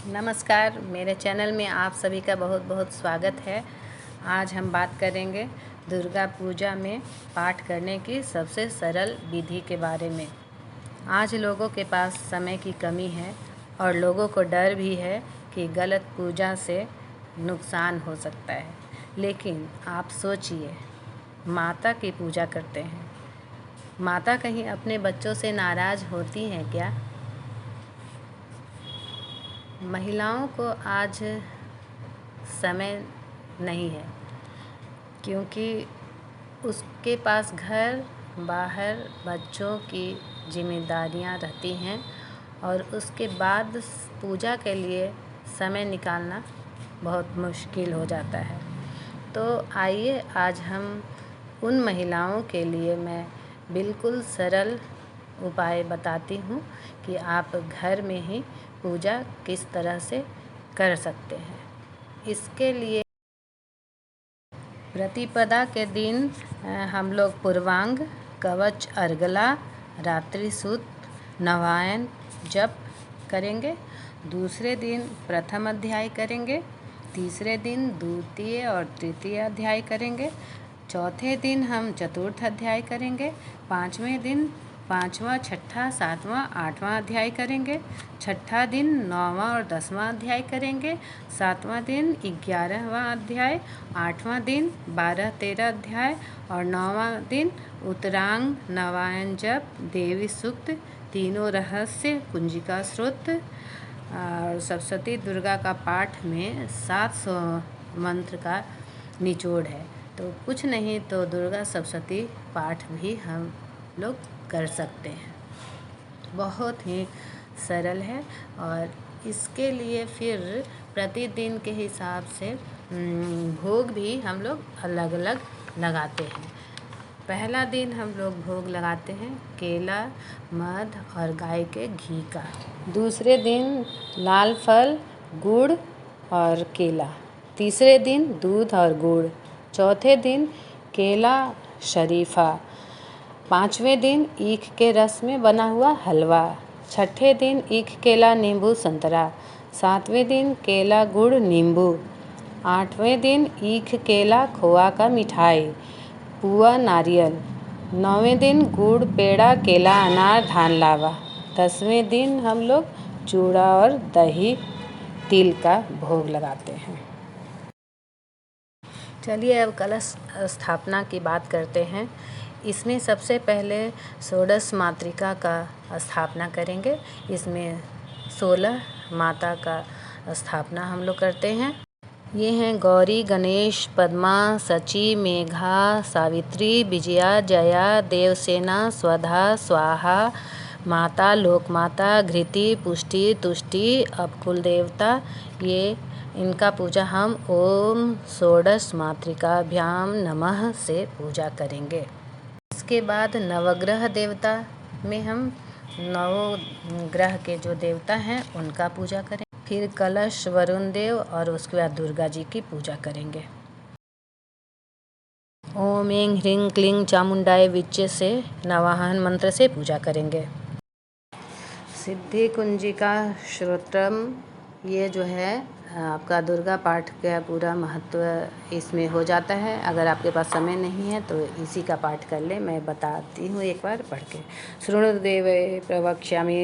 नमस्कार, मेरे चैनल में आप सभी का बहुत बहुत स्वागत है। आज हम बात करेंगे दुर्गा पूजा में पाठ करने की सबसे सरल विधि के बारे में। आज लोगों के पास समय की कमी है और लोगों को डर भी है कि गलत पूजा से नुकसान हो सकता है। लेकिन आप सोचिए, माता की पूजा करते हैं, माता कहीं अपने बच्चों से नाराज़ होती हैं क्या? महिलाओं को आज समय नहीं है, क्योंकि उसके पास घर बाहर बच्चों की जिम्मेदारियां रहती हैं और उसके बाद पूजा के लिए समय निकालना बहुत मुश्किल हो जाता है। तो आइए आज हम उन महिलाओं के लिए मैं बिल्कुल सरल उपाय बताती हूँ कि आप घर में ही पूजा किस तरह से कर सकते हैं। इसके लिए प्रतिपदा के दिन हम लोग पूर्वांग, कवच, अर्गला, रात्रि सूत, नवायन जप करेंगे। दूसरे दिन प्रथम अध्याय करेंगे। तीसरे दिन द्वितीय और तृतीय अध्याय करेंगे। चौथे दिन हम चतुर्थ अध्याय करेंगे। पाँचवें दिन पाँचवा, छठा, सातवां, आठवां अध्याय करेंगे। छठा दिन नौवां और 10वां अध्याय करेंगे। सातवां दिन 11वां अध्याय, आठवां दिन 12, 13 अध्याय और नौवां दिन उत्तरांग, नवायन जप, देवी सूक्त, तीनों रहस्य, कुंजिका स्रोत और सरस्वती दुर्गा का पाठ में 700 मंत्र का निचोड़ है। तो कुछ नहीं तो दुर्गा सप्तशती पाठ भी हम लोग कर सकते हैं। बहुत ही सरल है और इसके लिए फिर प्रतिदिन के हिसाब से भोग भी हम लोग अलग अलग लगाते हैं। पहला दिन हम लोग भोग लगाते हैं केला, मध और गाय के घी का। दूसरे दिन लाल फल, गुड़ और केला। तीसरे दिन दूध और गुड़। चौथे दिन केला, शरीफा। पाँचवें दिन ईख के रस में बना हुआ हलवा। छठे दिन ईख, केला, नींबू, संतरा। सातवें दिन केला, गुड़, नींबू। आठवें दिन ईख, केला, खोआ का मिठाई, पुआ, नारियल। नौवें दिन गुड़, पेड़ा, केला, अनार, धान लावा। 10वें दिन हम लोग चूड़ा और दही, तिल का भोग लगाते हैं। चलिए अब कलश स्थापना की बात करते हैं। इसमें सबसे पहले षोडश मातृका का स्थापना करेंगे। इसमें 16 माता का स्थापना हम लोग करते हैं। ये हैं गौरी, गणेश, पद्मा, सची, मेघा, सावित्री, विजया, जया, देवसेना, स्वधा, स्वाहा, माता, लोकमाता, घृति, पुष्टि, तुष्टि, अपकुल देवता। ये इनका पूजा हम ओम षोडश मातृकाभ्याम नमः से पूजा करेंगे। इसके बाद नवग्रह देवता में हम नवग्रह के जो देवता हैं उनका पूजा करें। फिर कलश, वरुण देव और उसके बाद दुर्गा जी की पूजा करेंगे। ओम ऐं ह्रीं क्लीं चामुंडाय विच्चे से नवाहन मंत्र से पूजा करेंगे। सिद्धि कुंजिका श्रोत्रम, ये जो है आपका दुर्गा पाठ का पूरा महत्व इसमें हो जाता है। अगर आपके पास समय नहीं है तो इसी का पाठ कर ले, मैं बताती हूँ एक बार पढ़ के। शृणुदेव प्रवक्ष्यामि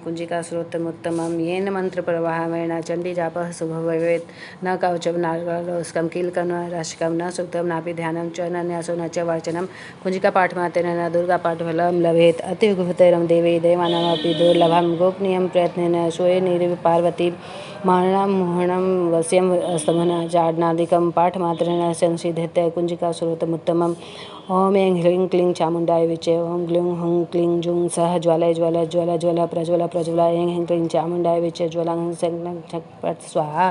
कुंजिका श्रोत्रमुत्तमं येन मंत्र प्रवाहेण चंडी जापः शुभ भवेत् न कवचं नागस्कं कीलकं न राशिकं न सूक्तं नापि ध्यानं च न न्यासो न च वाचनं कुंजिका पाठमात्रेण न दुर्गा पाठफलं लभेत् अतिगुप्तैरं देवी देवानामपि दुर्लभं गोपनीयं प्रयत्नेन स्वयं पार्वती मारणं मोहनं वश्यं स्तमनं चाडनादिकं पाठमात्रेण संसिद्ध्यते कुंजिका श्रोत्रमुत्तमम्। ओम ऐं ह्रीं क्लीं चामुंडाय विचे ओम ग्लूं हुं क्लीं जुं सह ज्वालय ज्वल ज्वल ज्वल प्रज्वल प्रज्वल ऐं ह्रीं क्लीं चामुंडाय विचे ज्वलं छट स्वाहा।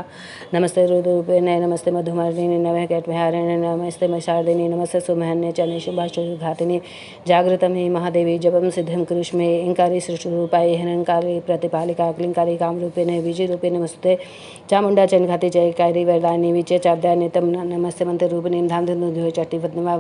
नमस्ते रुद्ररूपिणे नमस्ते मधुमार्दिने नमः कैटविहारिणे नमस्ते महिषार्दिने नमस्ते सुमहन्ये च निशुभाषुघातिने जागृतं हि महादेवी जपं सिद्धिं कुरुष्मे ऐंकारी सृष्टिरूपाय हिरण्यकारी प्रतिपालिका क्लींकारी कामरूपिणे विजयरूपिणे नमस्ते चामुंडा चनघाती जयकारी वरदायिनी विचे चाब्दाय नितम नमस्ते मंत्र रूपिणीं धाम धनुधुः चट्टी पद्मा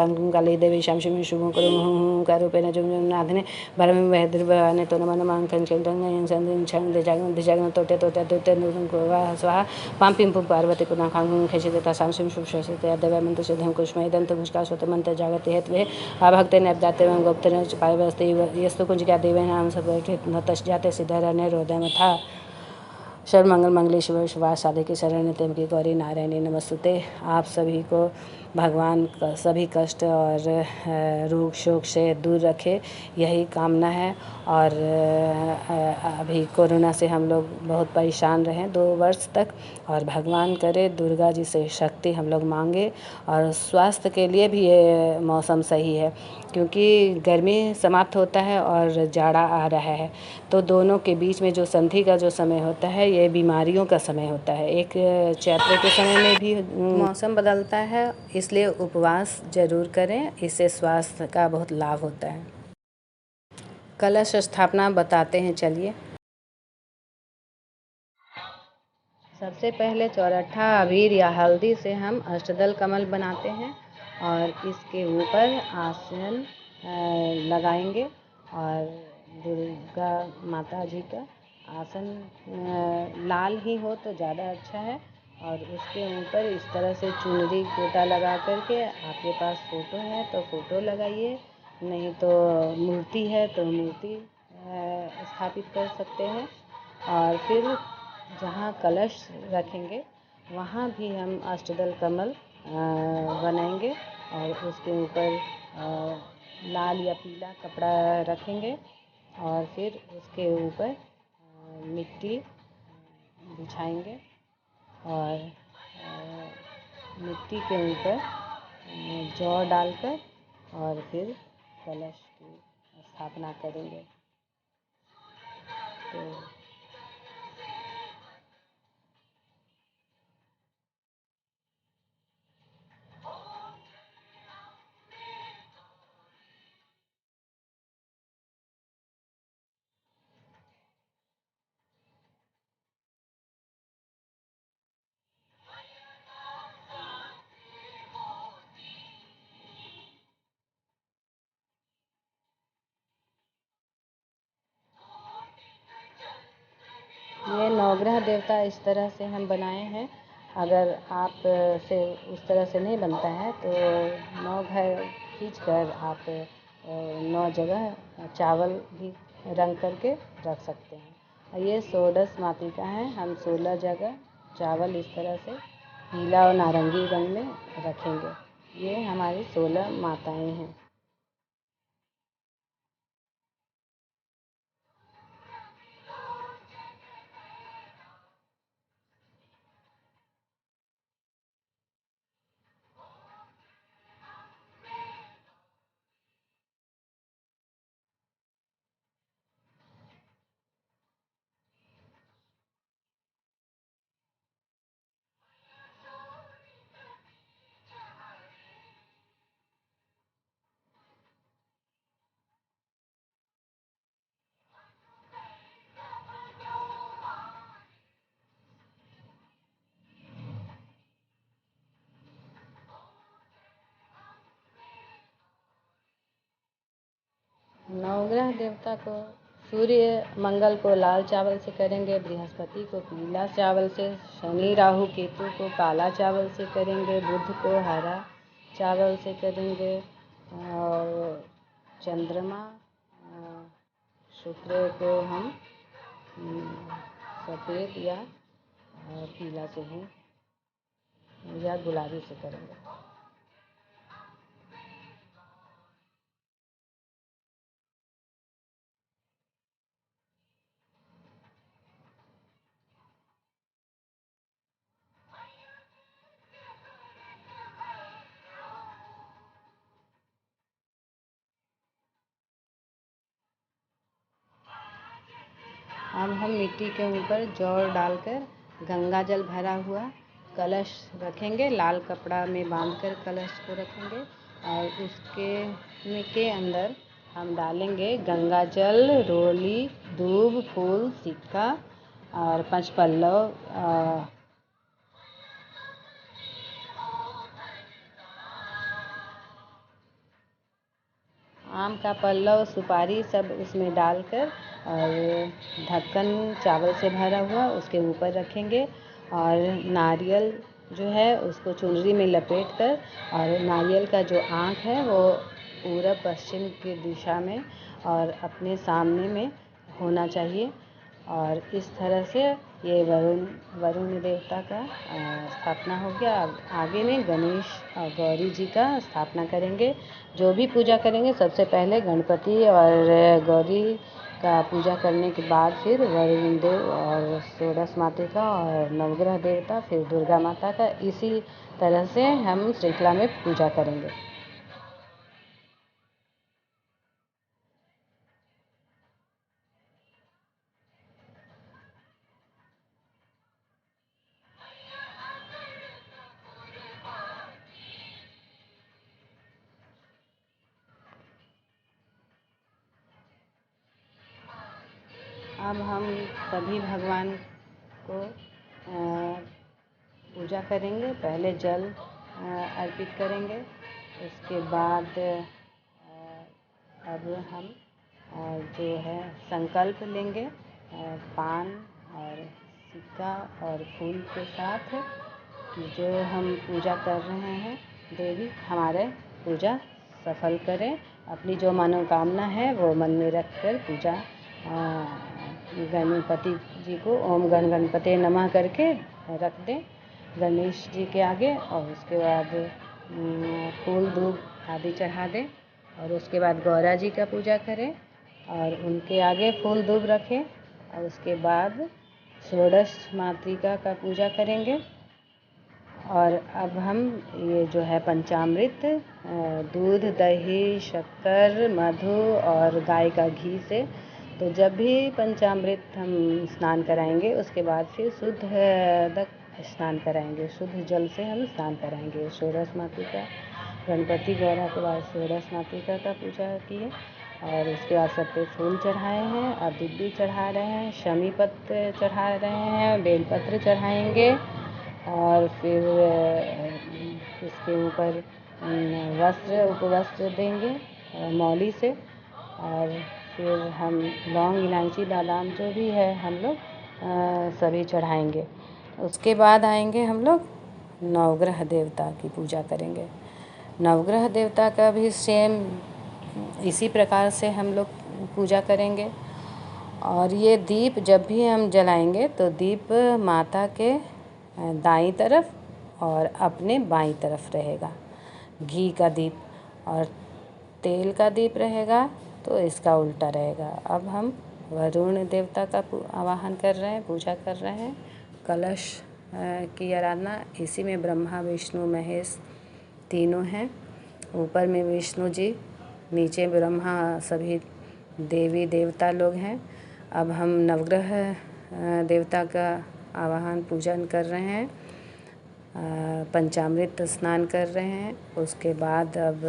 कां काली देवी श्याम शिव शुभं करो कारूपेण जुम नाधने भरम वहद्रवाने तो नमन मांकन चंदन संदन छंद जागन दिजागन तोटे तोटे तोटे नुरं गोवा स्वाहा पाम पिम पुम पार्वती पुना खांग खेचिता शाम शिव शुभ शस्ते देव मंत्र सिद्धं कुष्मय दंत मुस्का स्वत मंत्र जागति हेतवे आभक्ते नब्दाते वं गोप्तन पायवस्ते यस्तु कुंज क्या देवे नाम सब नतश जाते सिद्धरण्य रोदय था शर्व मंगल मंगले शिव शिवा साधे की शरण तेम की गौरी नारायणी नमस्तुते। आप सभी को भगवान सभी कष्ट और रोग शोक से दूर रखे, यही कामना है। और अभी कोरोना से हम लोग बहुत परेशान रहे 2 वर्ष तक, और भगवान करे दुर्गा जी से शक्ति हम लोग मांगे। और स्वास्थ्य के लिए भी ये मौसम सही है, क्योंकि गर्मी समाप्त होता है और जाड़ा आ रहा है, तो दोनों के बीच में जो संधि का जो समय होता है ये बीमारियों का समय होता है। एक चैत्र के समय में भी मौसम बदलता है, इसलिए उपवास जरूर करें, इससे स्वास्थ्य का बहुत लाभ होता है। कलश स्थापना बताते हैं, चलिए। सबसे पहले चौरठा अबीर या हल्दी से हम अष्टदल कमल बनाते हैं और इसके ऊपर आसन लगाएंगे और दुर्गा माता जी का आसन लाल ही हो तो ज़्यादा अच्छा है। और उसके ऊपर इस तरह से चुनरी गोटा लगा करके, आपके पास फ़ोटो है तो फ़ोटो लगाइए, नहीं तो मूर्ति है तो मूर्ति स्थापित कर सकते हैं। और फिर जहाँ कलश रखेंगे वहाँ भी हम अष्टदल कमल बनाएंगे और उसके ऊपर लाल या पीला कपड़ा रखेंगे और फिर उसके ऊपर मिट्टी बिछाएंगे और मिट्टी के ऊपर जौ डालकर और फिर कलश की स्थापना करेंगे। तो ये नवग्रह देवता इस तरह से हम बनाए हैं। अगर आप से उस तरह से नहीं बनता है तो 9 घर खींच कर आप 9 जगह चावल भी रंग करके रख सकते हैं। ये 16 मातृका है, हम 16 जगह चावल इस तरह से पीला और नारंगी रंग में रखेंगे। ये हमारी 16 माताएं हैं। नवग्रह देवता को सूर्य मंगल को लाल चावल से करेंगे, बृहस्पति को पीला चावल से, शनि राहु केतु को काला चावल से करेंगे, बुध को हरा चावल से करेंगे और चंद्रमा शुक्र को हम सफ़ेद या पीला से ही या गुलाबी से करेंगे। अब हम मिट्टी के ऊपर जौ डालकर गंगा जल भरा हुआ कलश रखेंगे, लाल कपड़ा में बांधकर कलश को रखेंगे और उसके के अंदर हम डालेंगे गंगा जल, रोली, दूब, फूल, सिक्का और 5 पल्लव आम का पल्लव, सुपारी सब उसमें डालकर और ढक्कन चावल से भरा हुआ उसके ऊपर रखेंगे और नारियल जो है उसको चुनरी में लपेट कर और नारियल का जो आँख है वो पूरब पश्चिम की दिशा में और अपने सामने में होना चाहिए। और इस तरह से ये वरुण देवता का स्थापना हो गया। अब आगे में गणेश और गौरी जी का स्थापना करेंगे। जो भी पूजा करेंगे सबसे पहले गणपति और गौरी का पूजा करने के बाद फिर वरुण देव और षोडश मातृका और नवग्रह देवता, फिर दुर्गा माता का, इसी तरह से हम श्रृंखला में पूजा करेंगे। अब हम सभी भगवान को पूजा करेंगे। पहले जल अर्पित करेंगे, उसके बाद अब हम जो है संकल्प लेंगे पान और सिक्का और फूल के साथ कि जो हम पूजा कर रहे हैं देवी हमारे पूजा सफल करें। अपनी जो मनोकामना है वो मन में रख कर पूजा गणपति जी को ओम गण गणपति नमः करके रख दें गणेश जी के आगे और उसके बाद फूल धूप आदि चढ़ा दें और उसके बाद गौरा जी का पूजा करें और उनके आगे फूल धूप रखें और उसके बाद षोडश मातृका का पूजा करेंगे। और अब हम ये जो है पंचामृत दूध, दही, शक्कर, मधु और गाय का घी से, तो जब भी पंचामृत हम स्नान कराएंगे उसके बाद फिर शुद्ध स्नान कराएंगे, शुद्ध जल से हम स्नान कराएंगे। षोडश मातृका गणपति गौरा के बाद षोडश मातृका का पूजा किए और उसके बाद सब पे फूल चढ़ाए हैं। अब दिव्य चढ़ा रहे हैं, शमी पत्र चढ़ा रहे हैं, बेलपत्र चढ़ाएंगे और फिर इसके ऊपर वस्त्र उपवस्त्र देंगे मौली से और फिर हम लौंग, इलायची, बादाम जो भी है हम लोग सभी चढ़ाएंगे। उसके बाद आएंगे हम लोग नवग्रह देवता की पूजा करेंगे। नवग्रह देवता का भी सेम इसी प्रकार से हम लोग पूजा करेंगे। और ये दीप जब भी हम जलाएंगे तो दीप माता के दाईं तरफ और अपने बाईं तरफ रहेगा। घी का दीप और तेल का दीप रहेगा तो इसका उल्टा रहेगा। अब हम वरुण देवता का आवाहन कर रहे हैं, पूजा कर रहे हैं। कलश की आराधना, इसी में ब्रह्मा, विष्णु, महेश तीनों हैं। ऊपर में विष्णु जी, नीचे ब्रह्मा, सभी देवी देवता लोग हैं। अब हम नवग्रह देवता का आवाहन पूजन कर रहे हैं, पंचामृत स्नान कर रहे हैं। उसके बाद अब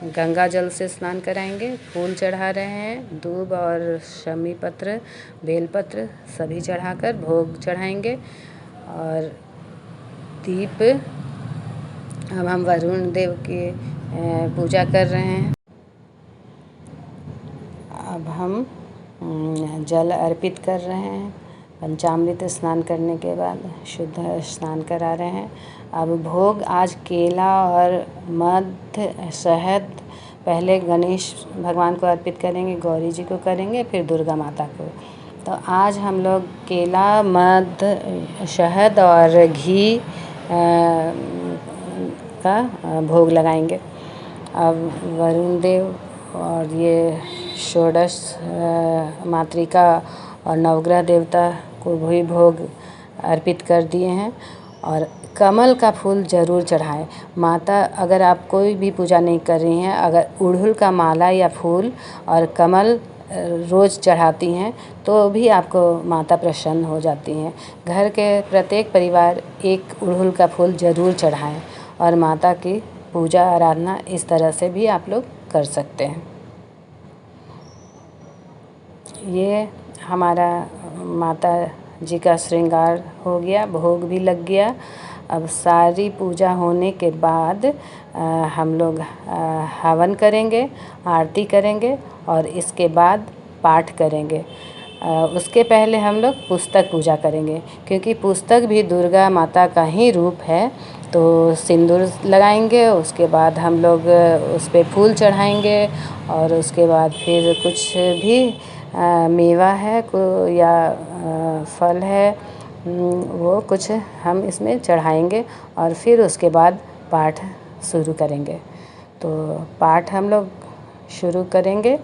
गंगा जल से स्नान कराएंगे, फूल चढ़ा रहे हैं, दूब और शमी पत्र, बेलपत्र सभी चढ़ाकर भोग चढ़ाएंगे और दीप। अब हम वरुण देव की पूजा कर रहे हैं। अब हम जल अर्पित कर रहे हैं, पंचामृत स्नान करने के बाद शुद्ध स्नान करा रहे हैं। अब भोग आज केला और मध, शहद पहले गणेश भगवान को अर्पित करेंगे, गौरी जी को करेंगे, फिर दुर्गा माता को। तो आज हम लोग केला, मध, शहद और घी का भोग लगाएंगे। अब वरुण देव और ये षोडश मातृका और नवग्रह देवता को भी भोग अर्पित कर दिए हैं। और कमल का फूल ज़रूर चढ़ाएं। माता, अगर आप कोई भी पूजा नहीं कर रही हैं, अगर उड़हुल का माला या फूल और कमल रोज़ चढ़ाती हैं तो भी आपको माता प्रसन्न हो जाती हैं। घर के प्रत्येक परिवार एक उड़हुल का फूल ज़रूर चढ़ाएं और माता की पूजा आराधना इस तरह से भी आप लोग कर सकते हैं। ये हमारा माता जी का श्रृंगार हो गया, भोग भी लग गया। अब सारी पूजा होने के बाद हम लोग हवन करेंगे, आरती करेंगे और इसके बाद पाठ करेंगे। उसके पहले हम लोग पुस्तक पूजा करेंगे, क्योंकि पुस्तक भी दुर्गा माता का ही रूप है। तो सिंदूर लगाएंगे, उसके बाद हम लोग उस पे फूल चढ़ाएंगे और उसके बाद फिर कुछ भी मेवा है या फल है, वो कुछ हम इसमें चढ़ाएंगे और फिर उसके बाद पाठ शुरू करेंगे। तो पाठ हम लोग शुरू करेंगे,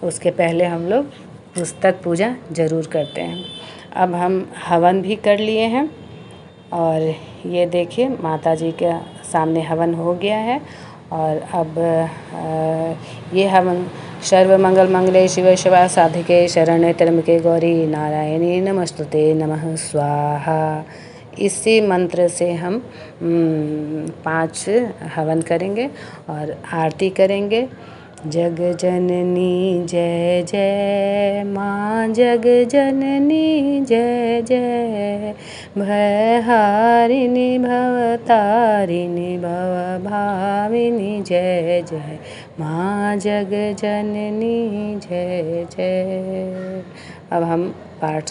उसके पहले हम लोग पुस्तक पूजा ज़रूर करते हैं। अब हम हवन भी कर लिए हैं और ये देखिए माता जी के सामने हवन हो गया है। और अब ये हवन सर्वमंगल मंगले शिवे शिवा साधिके शरण्ये त्र्यंबके गौरी नारायणी नमस्तुते नमः स्वाहा। इसी मंत्र से हम 5 हवन करेंगे और आरती करेंगे। जग जननी जय जय माँ, जग जननी जय जय, भयहारिणी भवतारिणी भवभाविनी जय जय माँ, जग जननी जय जय। अब हम पाठ